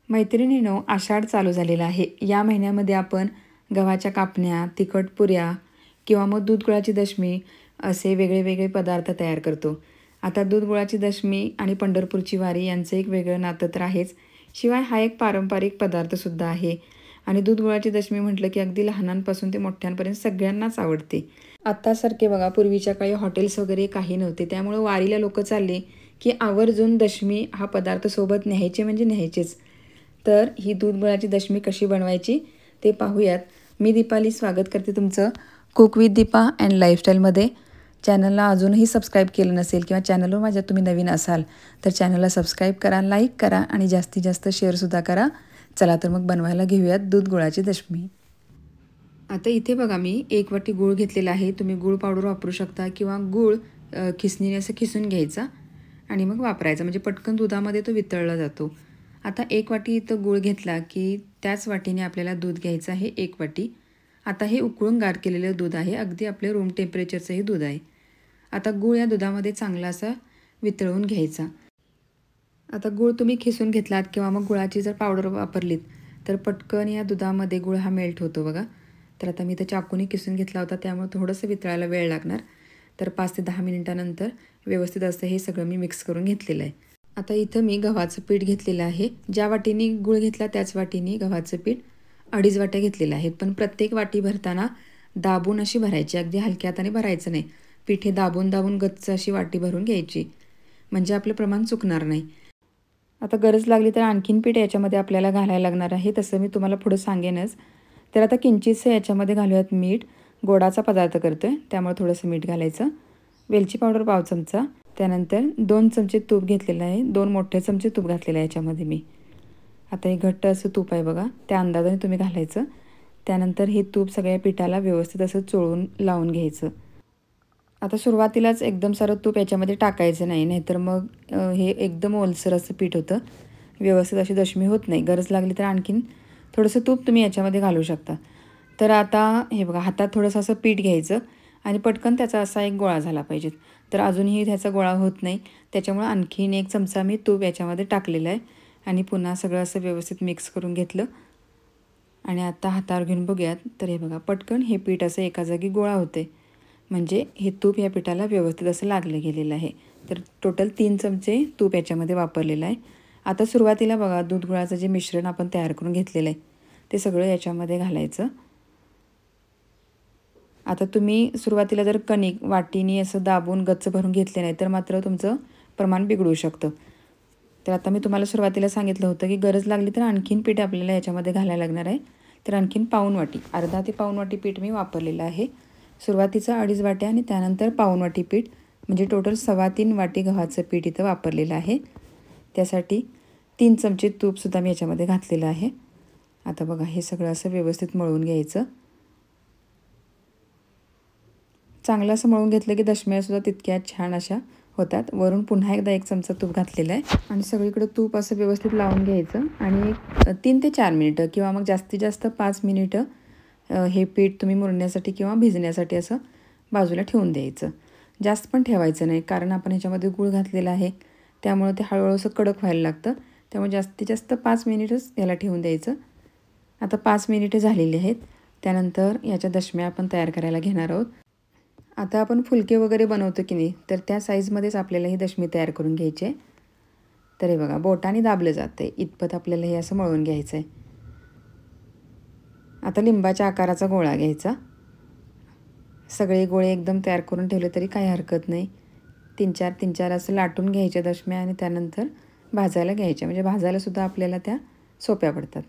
मैत्रिणींनो, आषाढ चालू झालेला आहे. या महिन्यामध्ये आपण गव्हाच्या कापण्या, तिखट पुऱ्या किंवा मग दूध गुळाची दशमी असे वेगळे वेगळे पदार्थ तयार करतो. आता दूध गुळाची दशमी आणि पंढरपूरची वारी यांचं एक वेगळं नातं तर आहेच. शिवाय हा एक पारंपरिक पदार्थसुद्धा आहे. आणि दूध गुळाची दशमी म्हटलं की अगदी लहानांपासून ते मोठ्यांपर्यंत सगळ्यांनाच आवडते. आत्तासारखे बघा, पूर्वीच्या काळी हॉटेल्स वगैरे काही नव्हते. त्यामुळं वारीला लोकं चालले की आवर्जून दशमी हा पदार्थ सोबत न्यायचे म्हणजे न्यायचेच. तर ही दूध गुळाची दशमी कशी बनवायची ते पाहूयात. मी दीपाली स्वागत करते तुमचं कुक विथ दीपा अँड लाईफस्टाईलमध्ये. चॅनलला अजूनही सबस्क्राईब केलं नसेल किंवा चॅनलवर माझ्या तुम्ही नवीन असाल तर चॅनलला सबस्क्राईब करा, लाईक करा आणि जास्तीत जास्त शेअरसुद्धा करा. चला तर मग बनवायला घेऊयात दूध गुळाची दशमी. आता इथे बघा, मी 1 वाटी गूळ घेतलेला आहे. तुम्ही गूळ पावडर वापरू शकता किंवा गूळ खिसणीने असं खिसून घ्यायचा आणि मग वापरायचा, म्हणजे पटकन दुधामध्ये तो वितळला जातो. आता 1 वाटी इथं गूळ घेतला की त्याच वाटीने आपल्याला दूध घ्यायचं आहे 1 वाटी. आता हे उकळून गार केलेलं दूध आहे, अगदी आपले रूम टेम्परेचरचं हे दूध आहे. आता गूळ या दुधामध्ये चांगला असा वितळवून घ्यायचा. आता गूळ तुम्ही खिसून घेतलात किंवा मग गुळाची जर पावडर वापरलीत तर पटकन या दुधामध्ये गूळ हा मेल्ट होतो बघा. तर आता मी इथं चाकूने किसून घेतला होता, त्यामुळे थोडंसं वितळायला वेळ लागणार. तर 5 ते 10 मिनिटानंतर व्यवस्थित असं हे सगळं मी मिक्स करून घेतलेलं आहे. आता इथं मी गव्हाचं पीठ घेतलेलं आहे. ज्या वाटीने गूळ घेतला त्याच वाटीने गव्हाचं पीठ 2.5 वाट्या घेतलेलं आहे. पण प्रत्येक वाटी भरताना दाबून अशी भरायची, अगदी हलक्या हाताने भरायचं नाही. पीठ हे दाबून दाबून गच्च अशी वाटी भरून घ्यायची, म्हणजे आपलं प्रमाण चुकणार नाही. आता गरज लागली तर आणखीन पीठ याच्यामध्ये आपल्याला घालायला लागणार आहे, तसं मी तुम्हाला पुढं सांगेनच. तर आता किंचितसं याच्यामध्ये घालूयात मीठ. गोडाचा पदार्थ करतो आहे त्यामुळे थोडंसं मीठ घालायचं. वेलची पावडर पाव चमचा. त्यानंतर 2 चमचे तूप घेतलेलं आहे. 2 मोठे चमचे तूप घातलेलं आहे याच्यामध्ये मी. आता हे घट्ट असं तूप आहे बघा, त्या अंदाजाने तुम्ही घालायचं. त्यानंतर हे तूप सगळ्या पिठाला व्यवस्थित असं चोळून लावून घ्यायचं. आता सुरुवातीलाच एकदम सारं तूप याच्यामध्ये टाकायचं नाही, नाहीतर मग हे एकदम ओलसर असं पीठ होतं, व्यवस्थित अशी दशमी होत नाही. गरज लागली तर आणखीन थोडंसं तूप तुम्ही याच्यामध्ये घालू शकता. तर आता हे बघा, हातात थोडंसं असं पीठ घ्यायचं आणि पटकन त्याचा असा एक गोळा झाला पाहिजे. तर अजूनही त्याचा गोळा होत नाही, त्याच्यामुळे आणखीन 1 चमचा मी तूप याच्यामध्ये टाकलेलं आहे आणि पुन्हा सगळं असं व्यवस्थित मिक्स करून घेतलं. आणि आता हातावर घेऊन बघूयात. तर हे बघा, पटकन हे पीठ असं एका जागी गोळा होते, म्हणजे हे तूप या पिठाला व्यवस्थित असं लागलं गेलेलं आहे. तर टोटल 3 चमचे तूप याच्यामध्ये वापरलेलं आहे. आता सुरुवातीला बघा, दूध गुळाचं जे मिश्रण आपण तयार करून घेतलेलं आहे ते सगळं याच्यामध्ये घालायचं. आता तुम्ही सुरुवातीला जर कणिक वाटीने असं दाबून गच्च भरून घेतले नाही तर मात्र तुमचं प्रमाण बिघडू शकतं. तर आता मी तुम्हाला सुरुवातीला सांगितलं होतं की गरज लागली तर आणखीन पीठ आपल्याला याच्यामध्ये घालायला लागणार आहे. तर आणखीन पाऊण वाटी, अर्धा ते पाऊण वाटी पीठ मी वापरलेलं आहे. सुरुवातीचं 2.5 वाट्या आणि त्यानंतर पाऊण वाटी पीठ, म्हणजे टोटल 3.25 वाटी गव्हाचं पीठ इथं वापरलेलं आहे. त्यासाठी 3 चमचे तूपसुद्धा मी याच्यामध्ये घातलेलं आहे. आता बघा, हे सगळं असं व्यवस्थित मळून घ्यायचं. चांगलं असं मळून घेतलं की दशम्यासुद्धा तितक्या छान अशा होतात. वरून पुन्हा एकदा 1 चमचा तूप घातलेलं आहे आणि सगळीकडे तूप असं व्यवस्थित लावून घ्यायचं आणि 3 ते 4 मिनिटं किंवा मग जास्तीत जास्त 5 मिनिटं हे पीठ तुम्ही मुरण्यासाठी किंवा भिजण्यासाठी असं बाजूला ठेवून द्यायचं. जास्त पण ठेवायचं नाही, कारण आपण ह्याच्यामध्ये गूळ घातलेला आहे त्यामुळे ते हळूहळू असं कडक व्हायला लागतं. त्यामुळे जास्तीत जास्त 5 मिनिटच याला ठेवून द्यायचं. आता 5 मिनिटं झालेली आहेत. त्यानंतर याच्या दशम्या आपण तयार करायला घेणार आहोत. आता आपण फुलके वगैरे बनवतो की नाही, तर त्या साईजमध्येच आपल्याला ही दशमी तयार करून घ्यायची आहे. तर हे बघा, बोटाने दाबलं जातं आहे इतपत आपल्याला हे असं मळून घ्यायचं आहे. आता लिंबाच्या आकाराचा गोळा घ्यायचा. सगळे गोळे एकदम तयार करून ठेवले तरी काही हरकत नाही. 3-4 असं लाटून घ्यायच्या दशम्या आणि त्यानंतर भाजायला घ्यायच्या, म्हणजे भाजायलासुद्धा आपल्याला त्या सोप्या पडतात.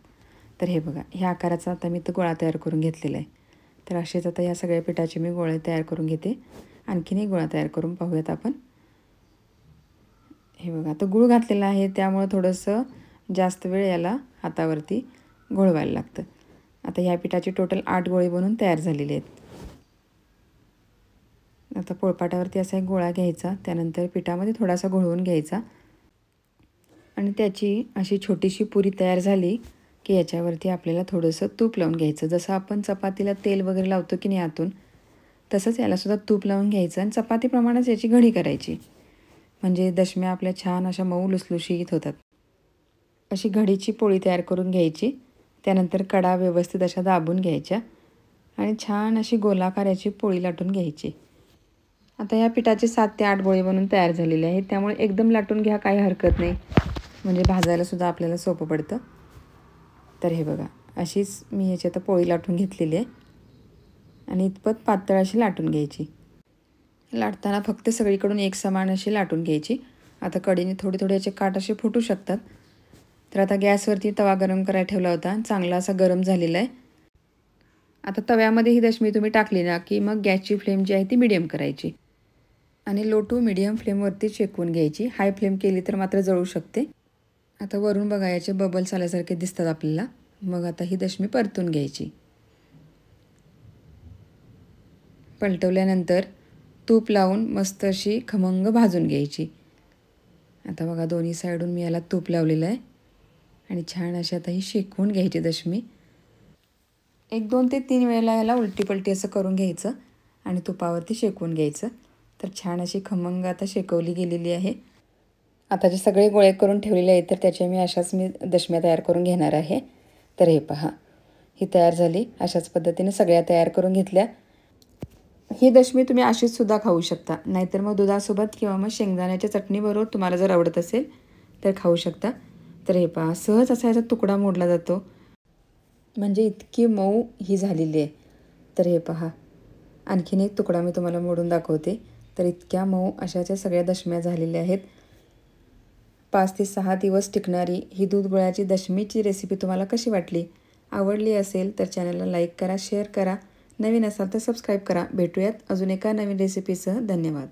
तर हे बघा, ह्या आकाराचा आता मी तो गोळा तयार करून घेतलेला आहे. तर असेच आता या सगळ्या पिठाचे मी गोळे तयार करून घेते. आणखीन एक गोळा तयार करून पाहूयात आपण. हे बघा, आता गूळ घातलेला आहे त्यामुळं थोडंसं जास्त वेळ याला हातावरती घोळवायला लागतं. आता ह्या पिठाचे टोटल 8 गोळे बनवून तयार झालेले आहेत. आता पोळपाटावरती असा एक गोळा घ्यायचा, त्यानंतर पिठामध्ये थोडासा घोळवून घ्यायचा आणि त्याची अशी छोटीशी पुरी तयार झाली की याच्यावरती आपल्याला थोडंसं तूप लावून घ्यायचं. जसं आपण चपातीला तेल वगैरे लावतो की नाही आतून, तसंच यालासुद्धा तूप लावून घ्यायचं आणि चपातीप्रमाणेच याची घडी करायची, म्हणजे दशम्या आपल्या छान अशा मऊ लुसलुशीत होतात. अशी घडीची पोळी तयार करून घ्यायची. त्यानंतर कडा व्यवस्थित अशा दाबून घ्यायच्या आणि छान अशी गोलाकार याची पोळी लाटून घ्यायची. आता या पिठाचे 7 ते 8 गोळे बनून तयार झालेले आहेत. त्यामुळे एकदम लाटून घ्या, काही हरकत नाही, म्हणजे भाजायलासुद्धा आपल्याला सोपं पडतं. तर हे बघा, अशीच मी ह्याची आता पोळी लाटून घेतलेली आहे आणि इतपत पातळ अशी लाटून घ्यायची. लाटताना फक्त सगळीकडून एक समान अशी लाटून घ्यायची. आता कढईने थोडे थोडे याचे काठ असे फुटू शकतात. तर आता गॅसवरती तवा गरम करायला ठेवला होता. चांगला असा गरम झालेला आहे. आता तव्यामध्ये ही दशमी तुम्ही टाकली ना की मग गॅसची फ्लेम जी आहे ती मीडियम करायची आणि लो टू मीडियम फ्लेमवरती शेकवून घ्यायची. हाय फ्लेम केली तर मात्र जळू शकते. आता वरून बघा, याचे बबल्स आल्यासारखे दिसतात आपल्याला. मग आता ही दशमी परतून घ्यायची. पलटवल्यानंतर तूप लावून मस्त अशी खमंग भाजून घ्यायची. आता बघा, दोन्ही साईडून मी याला तूप लावलेलं आहे आणि छान अशी आता ही शेकवून घ्यायची दशमी. 1-2 ते 3 वेळेला याला उलटी पलटी असं करून घ्यायचं आणि तुपावरती शेकवून घ्यायचं. तर छान अशी खमंग आता शेकवली गेलेली आहे. आता जे सगळे गोळे करून ठेवलेले आहेत तर त्याच्या अशाच मी दशम्या तयार करून घेणार आहे. तर हे पहा, ही तयार झाली. अशाच पद्धतीने सगळ्या तयार करून घेतल्या. ही दशमी तुम्ही अशीच सुद्धा खाऊ शकता, नाहीतर मग दुधासोबत किंवा मग शेंगदाण्याच्या चटणीबरोबर तुम्हाला जर आवडत असेल तर खाऊ शकता. तर हे पहा, सहज असा याचा तुकडा मोडला जातो, म्हणजे इतकी मऊ ही झालेली आहे. तर हे पहा, आणखीन एक तुकडा मी तुम्हाला मोडून दाखवते. तर इतक्या मऊ अशाच्या सगळ्या दशम्या झालेल्या आहेत. 5 ते 6 दिवस टिकणारी ही दूध गुळाची दशमीची रेसिपी तुम्हाला कशी वाटली? आवडली असेल तर चॅनलला लाईक करा, शेअर करा. नवीन असाल तर सबस्क्राईब करा. भेटूयात अजून एका नवीन रेसिपीसह. धन्यवाद.